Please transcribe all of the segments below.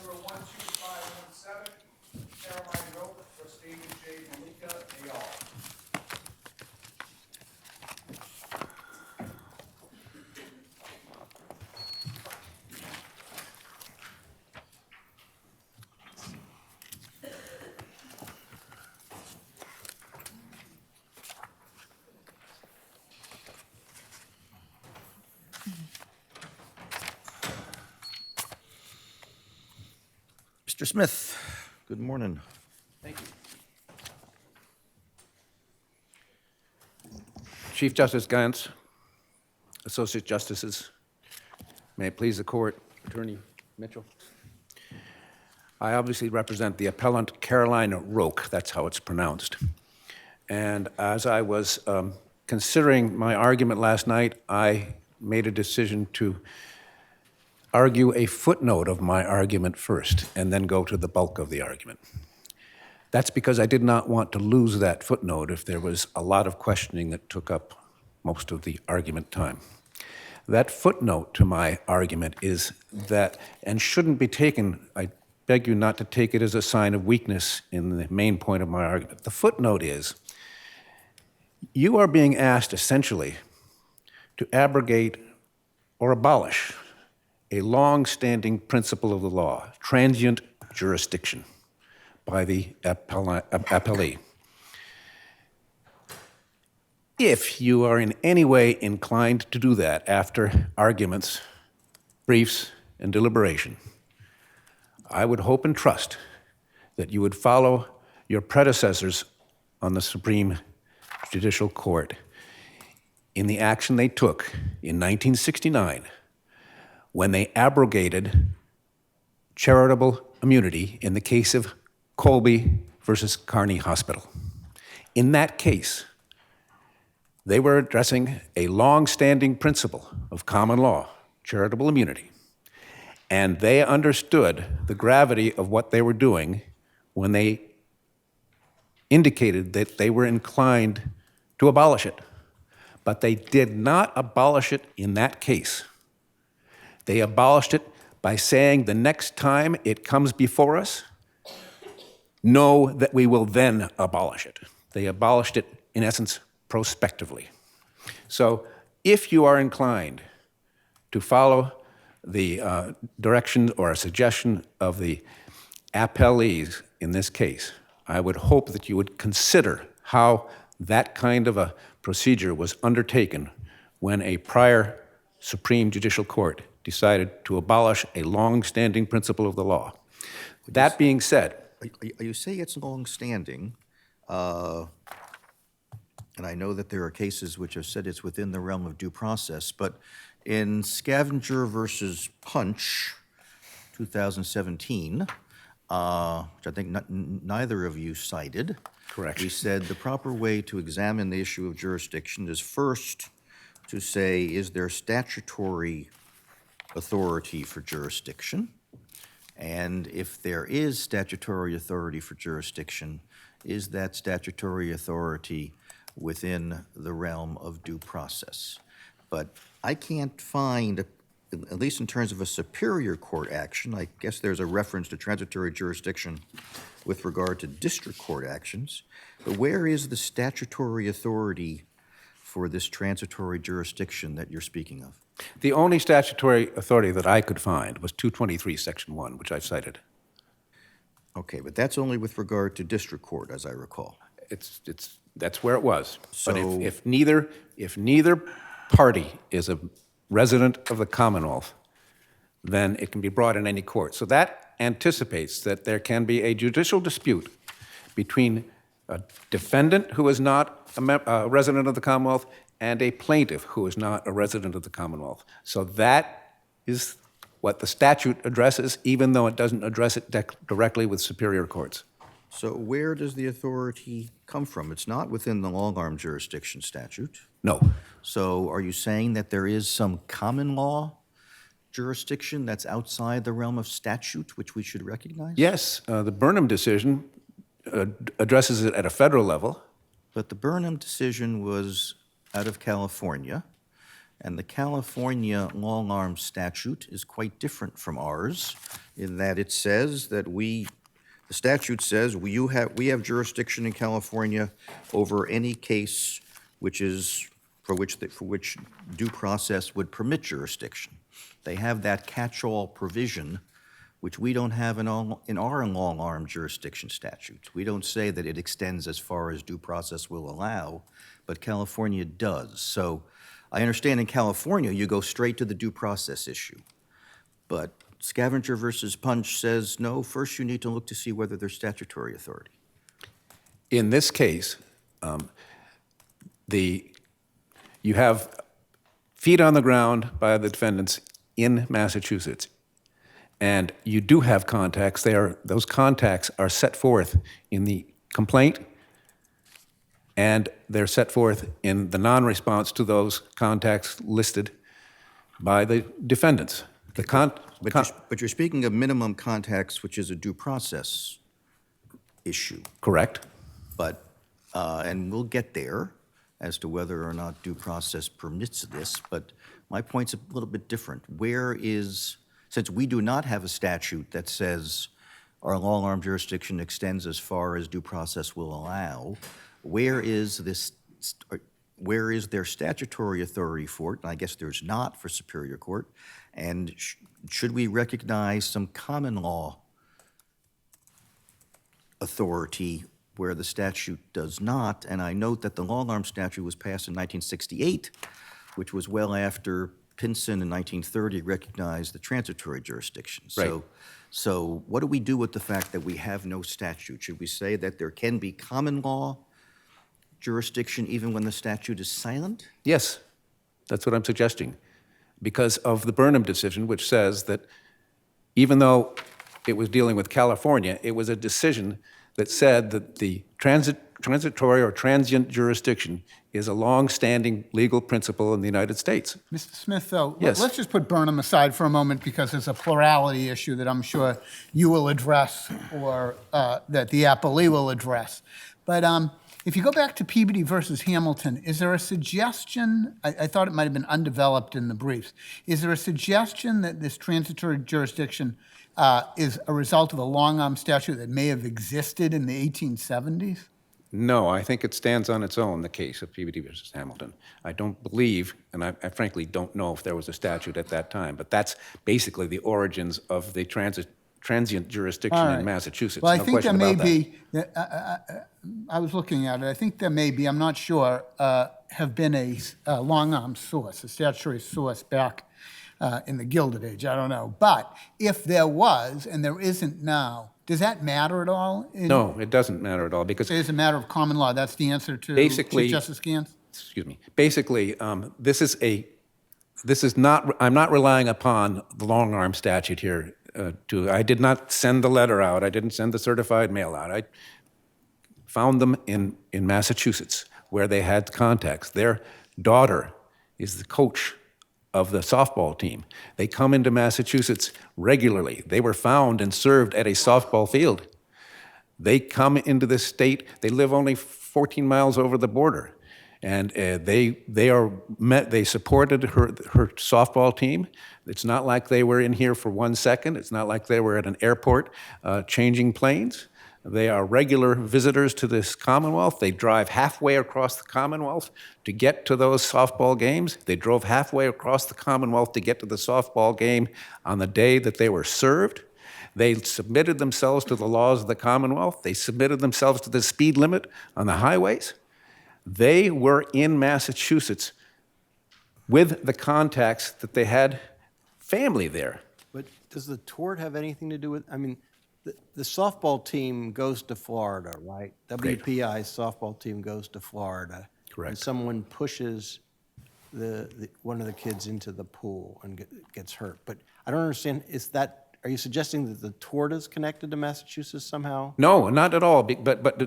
number 12517, Caroline Roch for Stephen J. Mollica, et al. Mr. Smith, good morning. Thank you. Chief Justice Gantz, Associate Justices, may it please the court, Attorney Mitchell. I obviously represent the appellant Caroline Roch, that's how it's pronounced. And as I was considering my argument last night, I made a decision to argue a footnote of my argument first and then go to the bulk of the argument. That's because I did not want to lose that footnote if there was a lot of questioning that took up most of the argument time. That footnote to my argument is that, and shouldn't be taken, I beg you not to take it as a sign of weakness in the main point of my argument. The footnote is, you are being asked essentially to abrogate or abolish a long-standing principle of the law, transient jurisdiction, by the appellee. If you are in any way inclined to do that after arguments, briefs, and deliberation, I would hope and trust that you would follow your predecessors on the Supreme Judicial Court in the action they took in 1969 when they abrogated charitable immunity in the case of Colby versus Kearney Hospital. In that case, they were addressing a long-standing principle of common law, charitable immunity, and they understood the gravity of what they were doing when they indicated that they were inclined to abolish it. But they did not abolish it in that case. They abolished it by saying the next time it comes before us, know that we will then abolish it. They abolished it, in essence, prospectively. So if you are inclined to follow the direction or a suggestion of the appellees in this case, I would hope that you would consider how that kind of a procedure was undertaken when a prior Supreme Judicial Court decided to abolish a long-standing principle of the law. That being said, You say it's long-standing, and I know that there are cases which have said it's within the realm of due process, but in Scavenger versus Punch, 2017, which I think neither of you cited. Correct. We said the proper way to examine the issue of jurisdiction is first to say, is there statutory authority for jurisdiction? And if there is statutory authority for jurisdiction, is that statutory authority within the realm of due process? But I can't find, at least in terms of a superior court action, I guess there's a reference to transitory jurisdiction with regard to district court actions, but where is the statutory authority for this transitory jurisdiction that you're speaking of? the only statutory authority that I could find was 223, Section 1, which I've cited. Okay, but that's only with regard to district court, as I recall. That's where it was. So- But if neither party is a resident of the Commonwealth, then it can be brought in any court. So that anticipates that there can be a judicial dispute between a defendant who is not a resident of the Commonwealth and a plaintiff who is not a resident of the Commonwealth. So that is what the statute addresses, even though it doesn't address it directly with superior courts. So where does the authority come from? It's not within the long-arm jurisdiction statute. No. So are you saying that there is some common law jurisdiction that's outside the realm of statute, which we should recognize? Yes, the Burnham decision addresses it at a federal level. But the Burnham decision was out of California, and the California long-arm statute is quite different from ours in that it says that the statute says we have jurisdiction in California over any case for which due process would permit jurisdiction. They have that catch-all provision, which we don't have in our long-arm jurisdiction statutes. We don't say that it extends as far as due process will allow, but California does. So I understand in California, you go straight to the due process issue. But Scavenger versus Punch says, no, first you need to look to see whether there's statutory authority. In this case, you have feet on the ground by the defendants in Massachusetts, and you do have contacts. Those contacts are set forth in the complaint, and they're set forth in the non-response to those contacts listed by the defendants. But you're speaking of minimum contacts, which is a due process issue. Correct. But, and we'll get there as to whether or not due process permits this, but my point's a little bit different. Since we do not have a statute that says our long-arm jurisdiction extends as far as due process will allow, where is their statutory authority for it? And I guess there's not for Superior Court. And should we recognize some common law authority where the statute does not? And I note that the long-arm statute was passed in 1968, which was well after Pinson in 1930 recognized the transitory jurisdiction. Right. So what do we do with the fact that we have no statute? Should we say that there can be common law jurisdiction even when the statute is silent? Yes, that's what I'm suggesting. Because of the Burnham decision, which says that even though it was dealing with California, it was a decision that said that the transitory or transient jurisdiction is a long-standing legal principle in the United States. Mr. Smith, though, Yes. let's just put Burnham aside for a moment because there's a plurality issue that I'm sure you will address or that the appellee will address. But if you go back to Peabody versus Hamilton, is there a suggestion, I thought it might have been undeveloped in the briefs, is there a suggestion that this transitory jurisdiction is a result of a long-arm statute that may have existed in the 1870s? No, I think it stands on its own, the case of Peabody versus Hamilton. I don't believe, and I frankly don't know if there was a statute at that time, but that's basically the origins of the transient jurisdiction All right. in Massachusetts. Well, I No think there question may about that. be, I was looking at it, I think there may be, I'm not sure, have been a long-arm source, a statutory source back in the Gilded Age, I don't know. But if there was, and there isn't now, does that matter at all? No, it doesn't matter at all because It's a matter of common law. That's the answer to Basically- Chief Justice Gans? excuse me, basically, this is not, I'm not relying upon the long-arm statute here. I did not send the letter out. I didn't send the certified mail out. I found them in Massachusetts where they had contacts. Their daughter is the coach of the softball team. They come into Massachusetts regularly. They were found and served at a softball field. They come into this state. They live only 14 miles over the border. And they supported her softball team. It's not like they were in here for 1 second. It's not like they were at an airport changing planes. They are regular visitors to this Commonwealth. They drive halfway across the Commonwealth to get to those softball games. They drove halfway across the Commonwealth to get to the softball game on the day that they were served. They submitted themselves to the laws of the Commonwealth. They submitted themselves to the speed limit on the highways. They were in Massachusetts with the contacts that they had family there. But does the tort have anything to do with, I mean, the softball team goes to Florida, right? Great. WPI's softball team goes to Florida. Correct. And someone pushes one of the kids into the pool and gets hurt. But I don't understand, are you suggesting that the tort is connected to Massachusetts somehow? No, not at all. But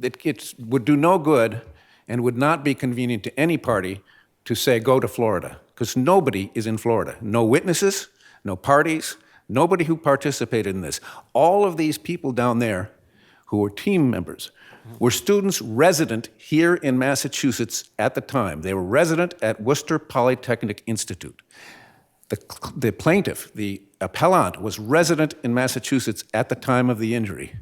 it would do no good and would not be convenient to any party to say, go to Florida, because nobody is in Florida. No witnesses, no parties, nobody who participated in this. All of these people down there who were team members were students resident here in Massachusetts at the time. They were resident at Worcester Polytechnic Institute. The plaintiff, the appellant was resident in Massachusetts at the time of the injury.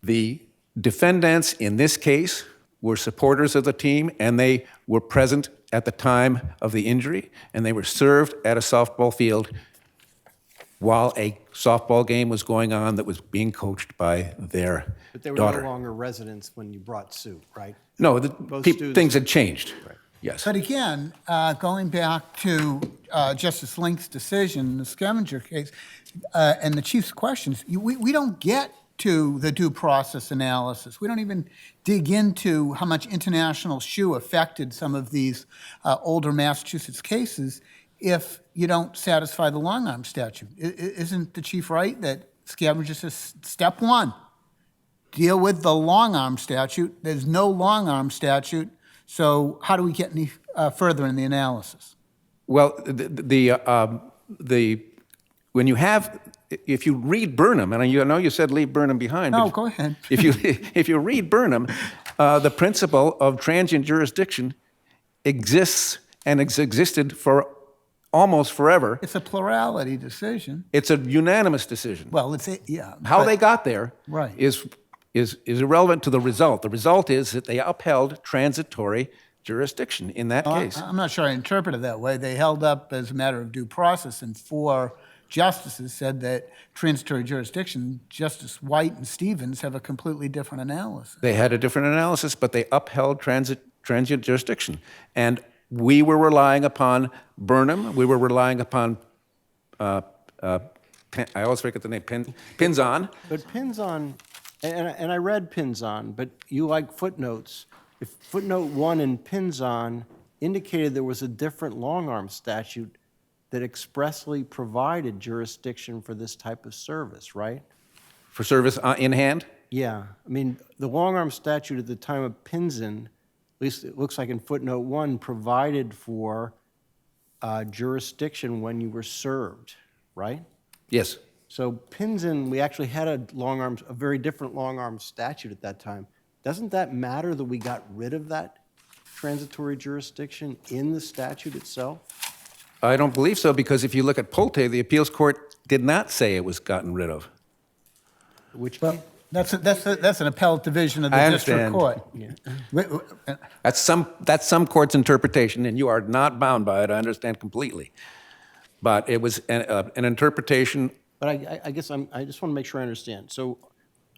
The defendants in this case were supporters of the team, and they were present at the time of the injury, and they were served at a softball field while a softball game was going on that was being coached by their But they were daughter. no longer residents when you brought suit, right? No, students- things had changed. Yes. But again, going back to Justice Link's decision, the scavenger case, and the Chief's questions, we don't get to the due process analysis. We don't even dig into how much international shoe affected some of these older Massachusetts cases if you don't satisfy the long arm statute. Isn't the Chief right that scavenger says, step one, deal with the long arm statute? There's no long arm statute, so how do we get any further in the analysis? Well, when you have, if you read Burnham, and I know you said leave Burnham behind. No, but go ahead. If you read Burnham, the principle of transient jurisdiction exists and has existed for almost forever. It's a plurality decision. It's a unanimous decision. Well, yeah. How but- they got there Right. is irrelevant to the result. The result is that they upheld transitory jurisdiction in that case. I'm not sure I interpret it that way. They held up as a matter of due process, and 4 justices said that transitory jurisdiction, Justice White and Stevens, have a completely different analysis. They had a different analysis, but they upheld transient jurisdiction. And we were relying upon Burnham. We were relying upon, I always forget the name, Pinzon. But Pinzon, and I read Pinzon, but you like footnotes. If footnote 1 in Pinzon indicated there was a different long-arm statute that expressly provided jurisdiction for this type of service, right? For service in hand? Yeah, I mean, the long-arm statute at the time of Pinzon, at least it looks like in footnote 1, provided for jurisdiction when you were served, right? Yes. So Pinzon, we actually had a very different long-arm statute at that time. Doesn't that matter that we got rid of that transitory jurisdiction in the statute itself? I don't believe so, because if you look at Polte, the appeals court did not say it was gotten rid of. Which, That's an appellate division of the I district understand. court. That's some court's interpretation, and you are not bound by it. I understand completely. But it was an interpretation. but I guess I just want to make sure I understand. So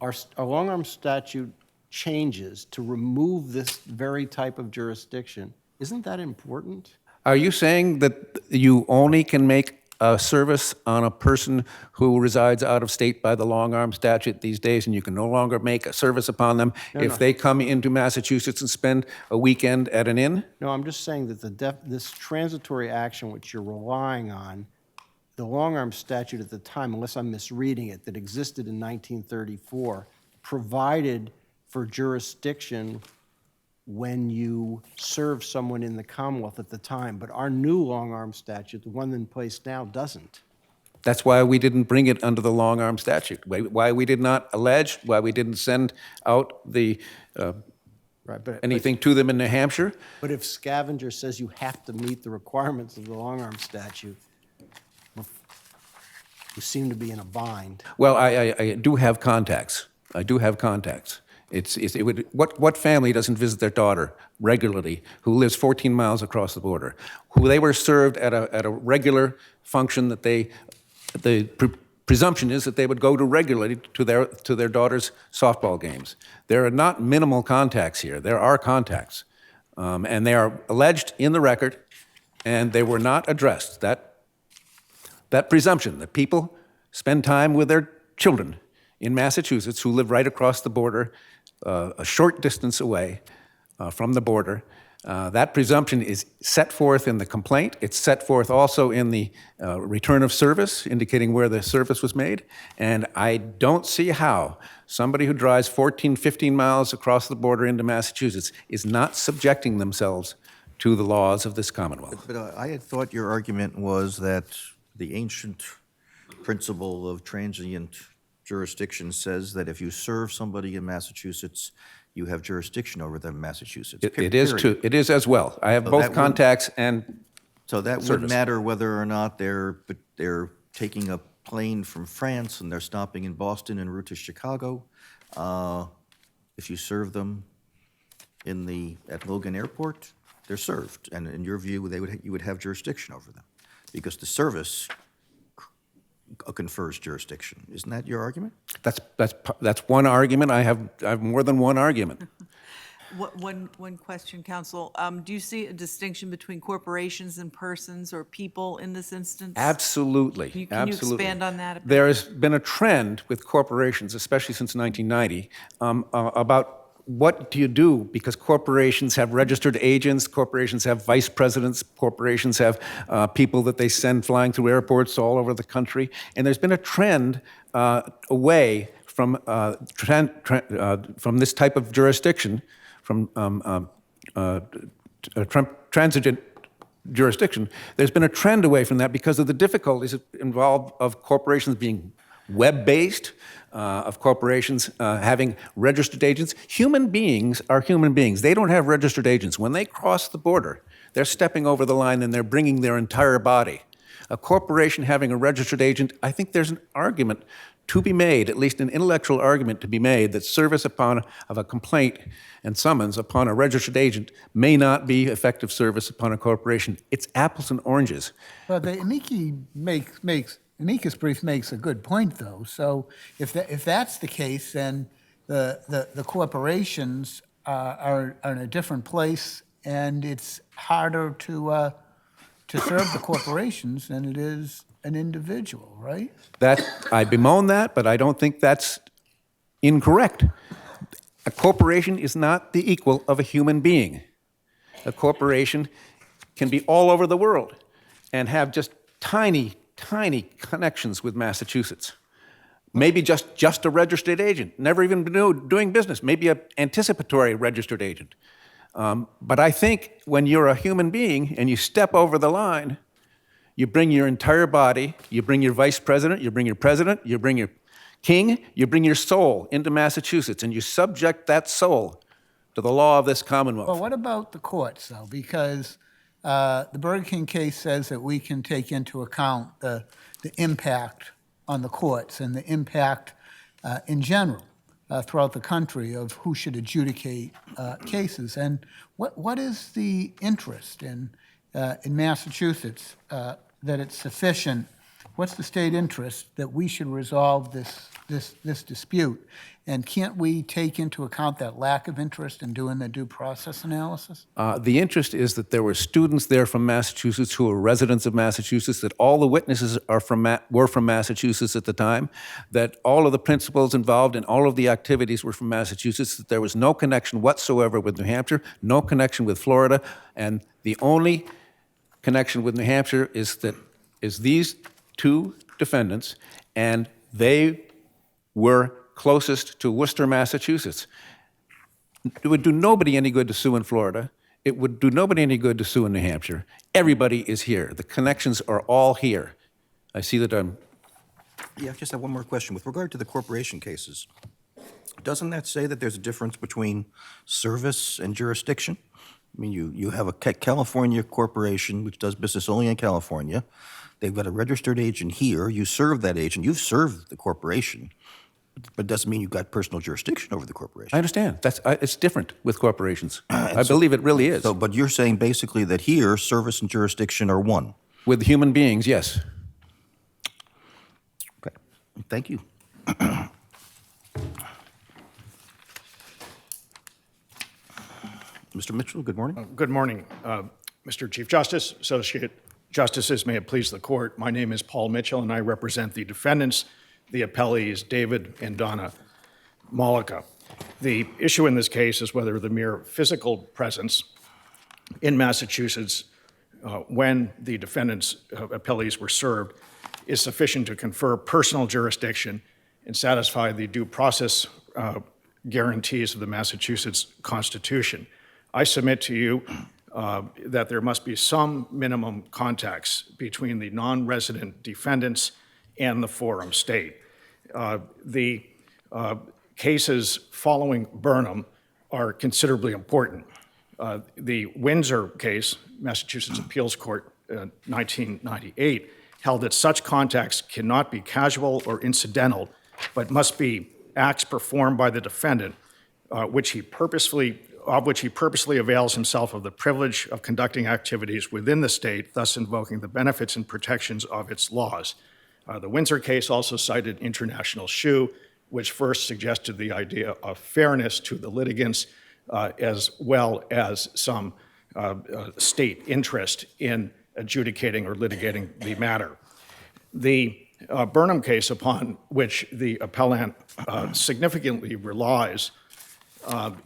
our long-arm statute changes to remove this very type of jurisdiction. Isn't that important? Are you saying that you only can make a service on a person who resides out of state by the long-arm statute these days, and you can no longer make a service upon them if they come into Massachusetts and spend a weekend at an inn? No, I'm just saying that this transitory action which you're relying on, the long-arm statute at the time, unless I'm misreading it, that existed in 1934, provided for jurisdiction when you serve someone in the Commonwealth at the time. But our new long-arm statute, the one in place now, doesn't. That's why we didn't bring it under the long-arm statute, why we did not allege, why we didn't send out the Right, but anything to them in New Hampshire. But if Scavenger says you have to meet the requirements of the long-arm statute, you seem to be in a bind. Well, I do have contacts. I do have contacts. What family doesn't visit their daughter regularly who lives 14 miles across the border, who they were served at a regular function that the presumption is that they would go to regularly to their daughter's softball games. There are not minimal contacts here. There are contacts, and they are alleged in the record, and they were not addressed. That presumption that people spend time with their children in Massachusetts who live right across the border, a short distance away from the border. That presumption is set forth in the complaint. It's set forth also in the return of service, indicating where the service was made. And I don't see how somebody who drives 14, 15 miles across the border into Massachusetts is not subjecting themselves to the laws of this Commonwealth. But I had thought your argument was that the ancient principle of transient jurisdiction says that if you serve somebody in Massachusetts, you have jurisdiction over them in Massachusetts. It is too. It is as well. I have So that both would- contacts and So that service. wouldn't matter whether or not they're taking a plane from France and they're stopping in Boston en route to Chicago, if you serve them at Logan Airport, they're served. And in your view, you would have jurisdiction over them because the service confers jurisdiction. Isn't that your argument? That's one argument. I have more than one argument. One question, counsel. Do you see a distinction between corporations and persons or people in this instance? Absolutely. Can you Absolutely. expand on that a bit? There has been a trend with corporations, especially since 1990, about what do you do? Because corporations have registered agents, corporations have vice presidents, corporations have people that they send flying through airports all over the country. And there's been a trend away from this type of jurisdiction, from transigent jurisdiction. There's been a trend away from that because of the difficulties involved of corporations being web-based, of corporations having registered agents. Human beings are human beings. They don't have registered agents. When they cross the border, they're stepping over the line and they're bringing their entire body. A corporation having a registered agent, I think there's an argument to be made, at least an intellectual argument to be made, that service of a complaint and summons upon a registered agent may not be effective service upon a corporation. It's apples and oranges. Well, the amicus brief makes a good point, though. So if that's the case, then the corporations are in a different place, and it's harder to serve the corporations than it is an individual, right? I bemoan that, but I don't think that's incorrect. A corporation is not the equal of a human being. A corporation can be all over the world and have just tiny connections with Massachusetts. Maybe just a registered agent, never even been doing business, maybe an anticipatory registered agent. But I think when you're a human being and you step over the line, you bring your entire body, you bring your vice president, you bring your president, you bring your king, you bring your soul into Massachusetts, and you subject that soul to the law of this Commonwealth. Well, what about the courts, though? Because the Burger King case says that we can take into account the impact on the courts and the impact in general throughout the country of who should adjudicate cases. And what is the interest in Massachusetts that it's sufficient? What's the state interest that we should resolve this dispute? And can't we take into account that lack of interest in doing the due process analysis? The interest is that there were students there from Massachusetts who were residents of Massachusetts, that all the witnesses were from Massachusetts at the time, that all of the principals involved in all of the activities were from Massachusetts, that there was no connection whatsoever with New Hampshire, no connection with Florida, and the only connection with New Hampshire is these two defendants, and they were closest to Worcester, Massachusetts. It would do nobody any good to sue in Florida. It would do nobody any good to sue in New Hampshire. Everybody is here. The connections are all here. I see that I'm... Yeah, I just have one more question. With regard to the corporation cases, doesn't that say that there's a difference between service and jurisdiction? I mean, you have a California corporation which does business only in California. They've got a registered agent here. You serve that agent. You've served the corporation, but it doesn't mean you've got personal jurisdiction over the corporation. I understand. It's different with corporations. I believe it really is. But you're saying basically that here, service and jurisdiction are one. With human beings, yes. Okay, thank you. Mr. Mitchell, good morning. Good morning, Mr. Chief Justice, Associate Justices, may it please the court. My name is Paul Mitchell, and I represent the defendants, the appellees, David and Donna Mollica. The issue in this case is whether the mere physical presence in Massachusetts when the defendants' appellees were served is sufficient to confer personal jurisdiction and satisfy the due process guarantees of the Massachusetts Constitution. I submit to you that there must be some minimum contacts between the non-resident defendants and the forum state. The cases following Burnham are considerably important. The Windsor case, Massachusetts Appeals Court, 1998, held that such contacts cannot be casual or incidental, but must be acts performed by the defendant, of which he purposely avails himself of the privilege of conducting activities within the state, thus invoking the benefits and protections of its laws. The Windsor case also cited International Shoe, which first suggested the idea of fairness to the litigants, as well as some state interest in adjudicating or litigating the matter. The Burnham case, upon which the appellant significantly relies,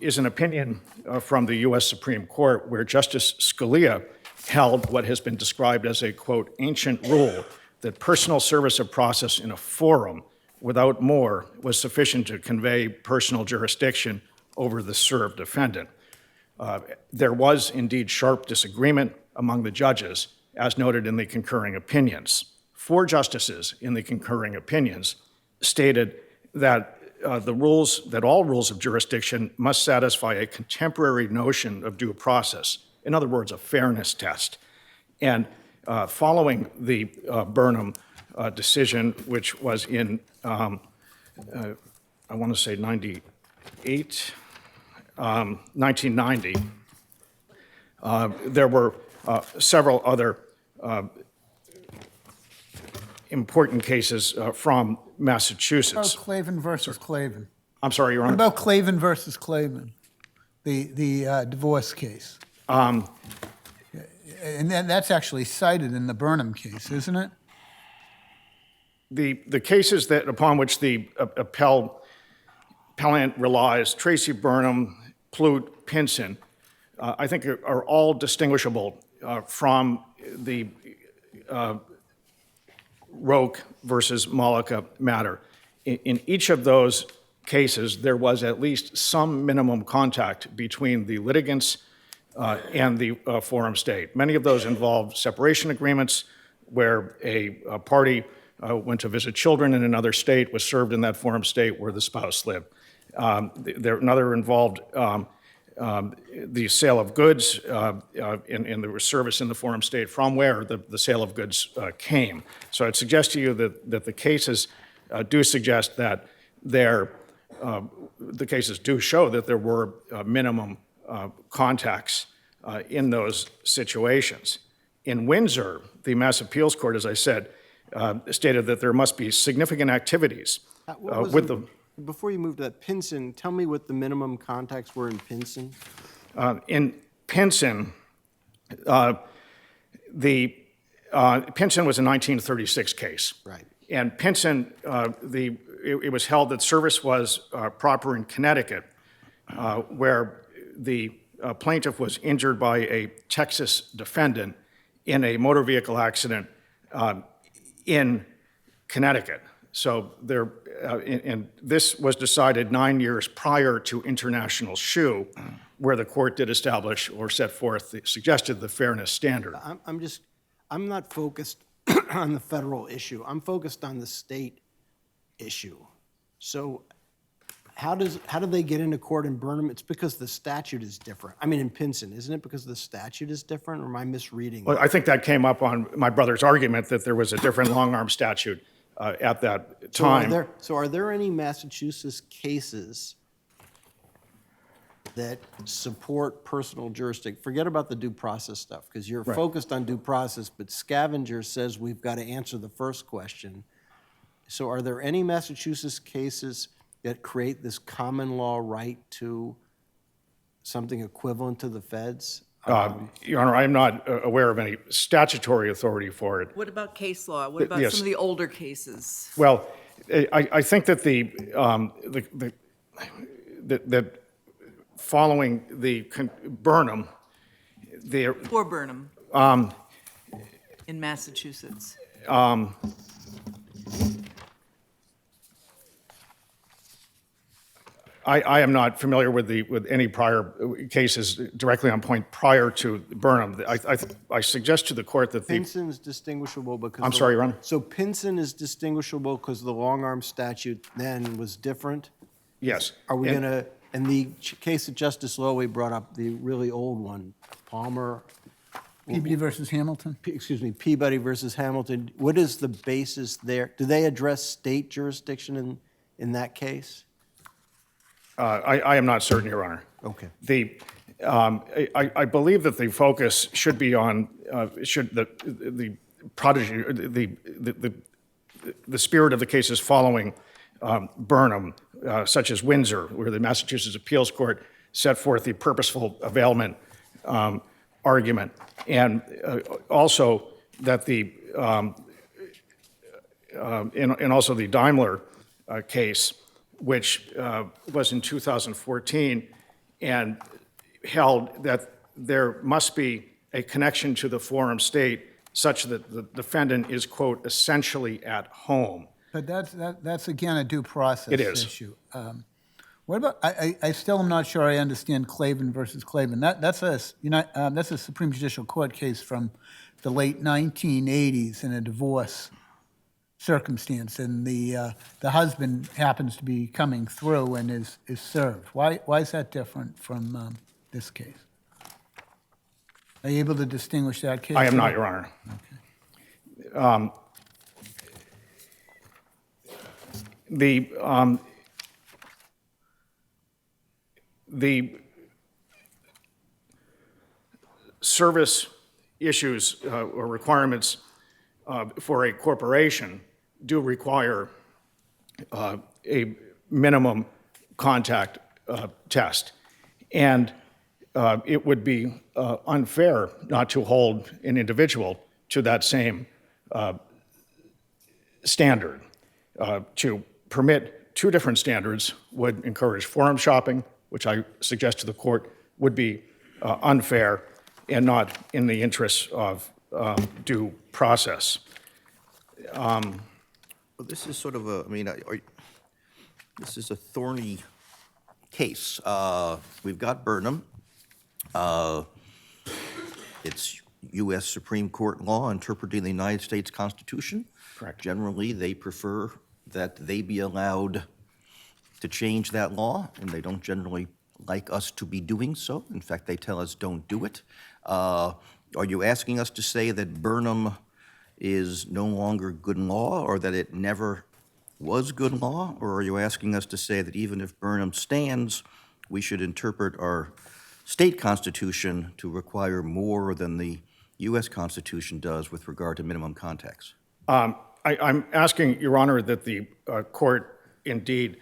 is an opinion from the U.S. Supreme Court where Justice Scalia held what has been described as a, quote, ancient rule that personal service of process in a forum without more was sufficient to convey personal jurisdiction over the served defendant. There was indeed sharp disagreement among the judges, as noted in the concurring opinions. 4 justices in the concurring opinions stated that all rules of jurisdiction must satisfy a contemporary notion of due process, in other words, a fairness test. And following the Burnham decision, which was in, I want to say 1990, there were several other important cases from Massachusetts. Oh, Clavin versus Clavin. I'm sorry, Your What Honor. about Clavin versus Clavin, the divorce case? And then that's actually cited in the Burnham case, isn't it? The cases upon which the appellant relies, Tracy Burnham, Plute, Pinson, I think are all distinguishable from the Roch versus Mollica matter. In each of those cases, there was at least some minimum contact between the litigants and the forum state. Many of those involved separation agreements where a party went to visit children in another state, was served in that forum state where the spouse lived. Another involved the sale of goods and there was service in the forum state from where the sale of goods came. So I'd suggest to you that the cases do suggest that the cases do show that there were minimum contacts in those situations. In Windsor, the Mass Appeals Court, as I said, stated that there must be significant activities with the... Before you move to that, Pinson, tell me what the minimum contacts were in Pinson. In Pinson, Pinson was a 1936 case. Right. And Pinson, it was held that service was proper in Connecticut, where the plaintiff was injured by a Texas defendant in a motor vehicle accident in Connecticut. So and this was decided 9 years prior to International Shoe, where the court did establish or set forth, suggested the fairness standard. I'm not focused on the federal issue. I'm focused on the state issue. So how do they get into court in Burnham? It's because the statute is different. I mean, in Pinson, isn't it because the statute is different, or am I misreading Well, it? I think that came up on my brother's argument that there was a different long-arm statute at that time. So are there any Massachusetts cases that support personal jurisdiction? Forget about the due process stuff, because you're focused on due process, but Scavenger says we've got to answer the first question. So are there any Massachusetts cases that create this common law right to something equivalent to the feds? Your Honor, I am not aware of any statutory authority for it. What about case law? What about Yes. some of the older cases? Well, I think that that following the Burnham, For Burnham in Massachusetts. I am not familiar with any prior cases directly on point prior to Burnham. I suggest to the court that Pinson's distinguishable because... I'm sorry, Your Honor? So Pinson is distinguishable because the long-arm statute then was different? Yes. Are we going to, in the case that Justice Lowy brought up, the really old one, Palmer, Peabody versus Hamilton? Excuse me, Peabody versus Hamilton, what is the basis there? Do they address state jurisdiction in that case? I am not certain, Your Honor. Okay. I believe that the focus should be on, should the prodigy, the spirit of the cases following Burnham, such as Windsor, where the Massachusetts Appeals Court set forth the purposeful availment argument, and also that and also the Daimler case, which was in 2014, and held that there must be a connection to the forum state such that the defendant is, quote, essentially at home. But that's again, a due process It is. issue. What about, I still am not sure I understand Clavin versus Clavin. That's a Supreme Judicial Court case from the late 1980s in a divorce circumstance, and the husband happens to be coming through and is served. Why is that different from this case? Are you able to distinguish that case? I am not, Your Honor. The service issues or requirements for a corporation do require a minimum contact test. And it would be unfair not to hold an individual to that same standard. To permit two different standards would encourage forum shopping, which I suggest to the court would be unfair and not in the interests of due process. Well, this is sort of a, I mean, this is a thorny case. We've got Burnham. It's U.S. Supreme Court law interpreting the United States Constitution. Correct. Generally, they prefer that they be allowed to change that law, and they don't generally like us to be doing so. In fact, they tell us don't do it. Are you asking us to say that Burnham is no longer good law, or that it never was good law? Or are you asking us to say that even if Burnham stands, we should interpret our state constitution to require more than the U.S. Constitution does with regard to minimum contacts? I'm asking, Your Honor, that the court indeed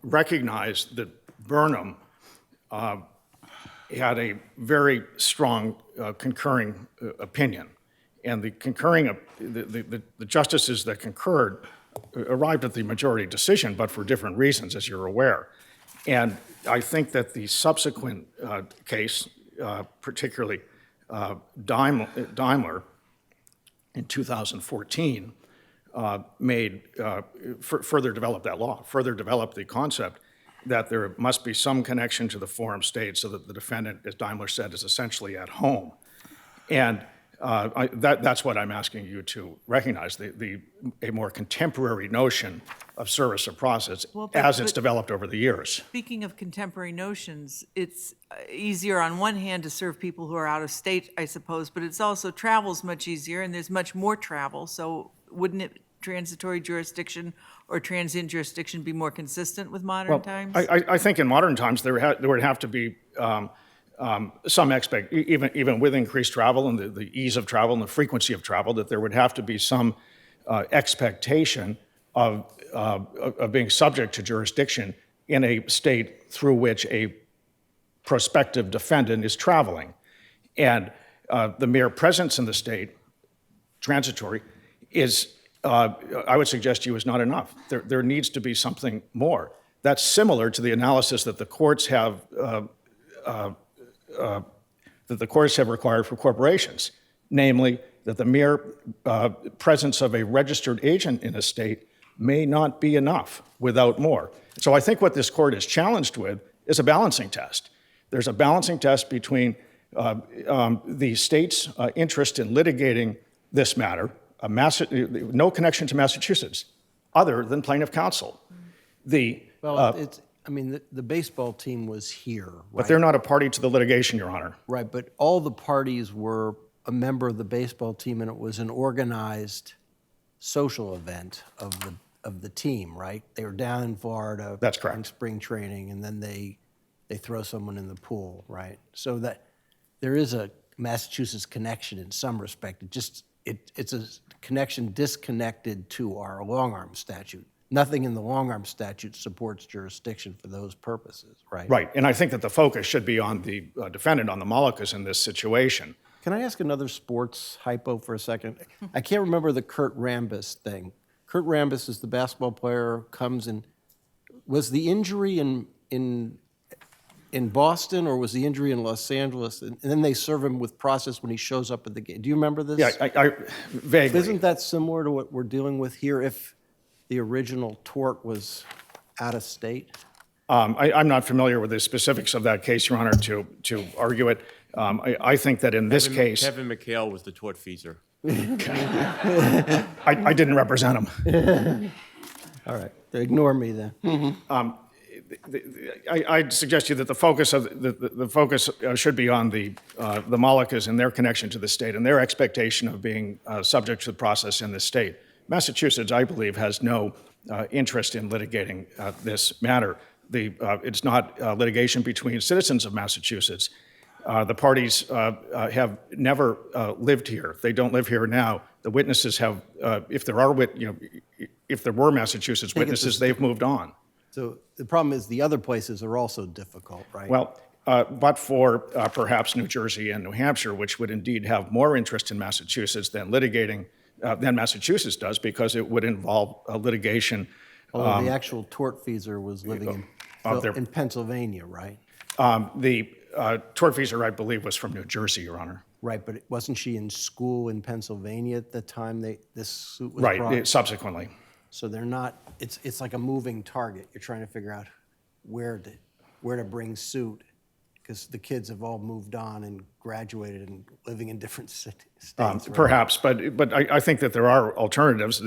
recognize that Burnham had a very strong concurring opinion. And the concurring, the justices that concurred arrived at the majority decision, but for different reasons, as you're aware. And I think that the subsequent case, particularly Daimler in 2014, further developed that law, further developed the concept that there must be some connection to the forum state so that the defendant, as Daimler said, is essentially at home. And that's what I'm asking you to recognize, a more contemporary notion of service of process as it's developed over the years. Speaking of contemporary notions, it's easier on one hand to serve people who are out of state, I suppose, but it's also travel's much easier and there's much more travel. So wouldn't it transitory jurisdiction or transient jurisdiction be more consistent with modern times? I think in modern times there would have to be some even with increased travel and the ease of travel and the frequency of travel, that there would have to be some expectation of being subject to jurisdiction in a state through which a prospective defendant is traveling. And the mere presence in the state, transitory, is, I would suggest to you, is not enough. There needs to be something more. That's similar to the analysis that the courts have required for corporations, namely that the mere presence of a registered agent in a state may not be enough without more. So I think what this court is challenged with is a balancing test. There's a balancing test between the state's interest in litigating this matter, no connection to Massachusetts, other than plaintiff counsel. Well, I mean, the baseball team was here, But right? they're not a party to the litigation, Your Honor. Right, but all the parties were a member of the baseball team, and it was an organized social event of the team, right? They were down in Florida. That's correct. On spring training, and then they throw someone in the pool, right? So that there is a Massachusetts connection in some respect. It's a connection disconnected to our long-arm statute. Nothing in the long-arm statute supports jurisdiction for those purposes, right? Right, and I think that the focus should be on the defendant, on the Mollicas in this situation. Can I ask another sports hypo for a second? I can't remember the Kurt Rambis thing. Kurt Rambis is the basketball player, comes in. Was the injury in Boston, or was the injury in Los Angeles? And then they serve him with process when he shows up at the game. Do you remember this? Yeah, I vaguely. Isn't that similar to what we're dealing with here if the original tort was out of state? I'm not familiar with the specifics of that case, Your Honor, to argue it. I think that in this case, Kevin McHale was the tortfeasor. I didn't represent him. All right, ignore me then. I'd suggest to you that the focus of the focus should be on the Mollicas and their connection to the state and their expectation of being subject to the process in the state. Massachusetts, I believe, has no interest in litigating this matter. It's not litigation between citizens of Massachusetts. The parties have never lived here. They don't live here now. The witnesses have, if there were Massachusetts witnesses, they've moved on. So the problem is the other places are also difficult, right? Well, but for perhaps New Jersey and New Hampshire, which would indeed have more interest in Massachusetts than litigating than Massachusetts does, because it would involve litigation. Although the actual tortfeasor was living in Pennsylvania, right? The tortfeasor, I believe, was from New Jersey, Your Honor. Right, but wasn't she in school in Pennsylvania at the time this suit was brought? Right, subsequently. So they're not. It's like a moving target. You're trying to figure out where to bring suit, because the kids have all moved on and graduated and living in different states. Right? Perhaps, but I think that there are alternatives.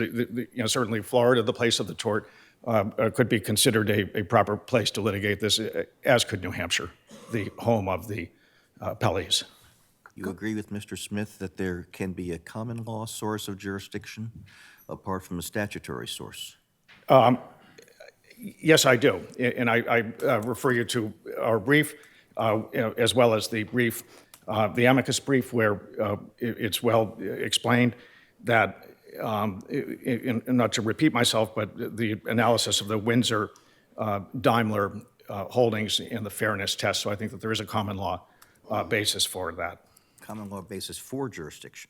Certainly Florida, the place of the tort, could be considered a proper place to litigate this, as could New Hampshire, the home of the appellees. You agree with Mr. Smith that there can be a common law source of jurisdiction apart from a statutory source? Yes, I do, and I refer you to our brief, as well as the brief, the amicus brief, where it's well explained that, and not to repeat myself, but the analysis of the Windsor Daimler holdings in the fairness test. So I think that there is a common law basis for that. Common law basis for jurisdiction.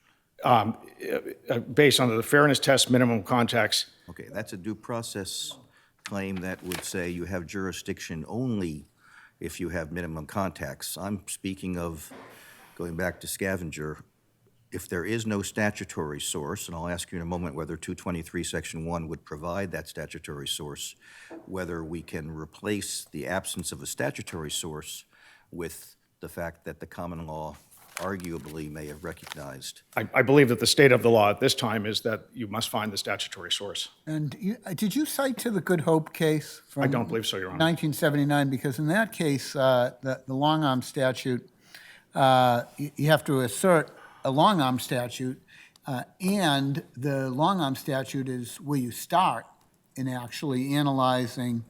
Based on the fairness test, minimum contacts. Okay, that's a due process claim that would say you have jurisdiction only if you have minimum contacts. I'm speaking of, going back to Scavenger, if there is no statutory source, and I'll ask you in a moment whether 223 Section 1 would provide that statutory source, whether we can replace the absence of a statutory source with the fact that the common law arguably may have recognized. I believe that the state of the law at this time is that you must find the statutory source. And did you cite to the Good Hope case from I don't believe so, Your Honor. 1979? Because in that case, the long-arm statute, you have to assert a long-arm statute, and the long-arm statute is where you start in actually analyzing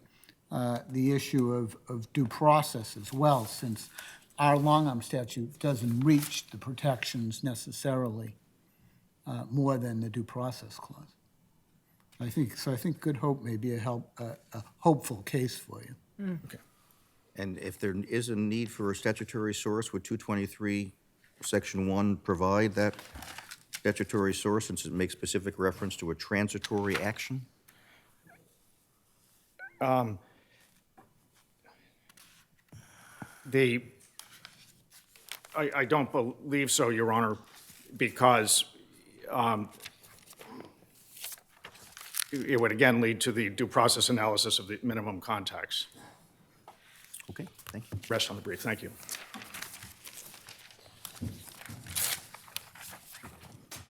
the issue of due process as well, since our long-arm statute doesn't reach the protections necessarily more than the due process clause. I think Good Hope may be a hopeful case for you. Okay. And if there is a need for a statutory source, would 223 Section 1 provide that statutory source, since it makes specific reference to a transitory action? I don't believe so, Your Honor, because it would again lead to the due process analysis of the minimum contacts. Okay, thank you. Rest on the brief. Thank you.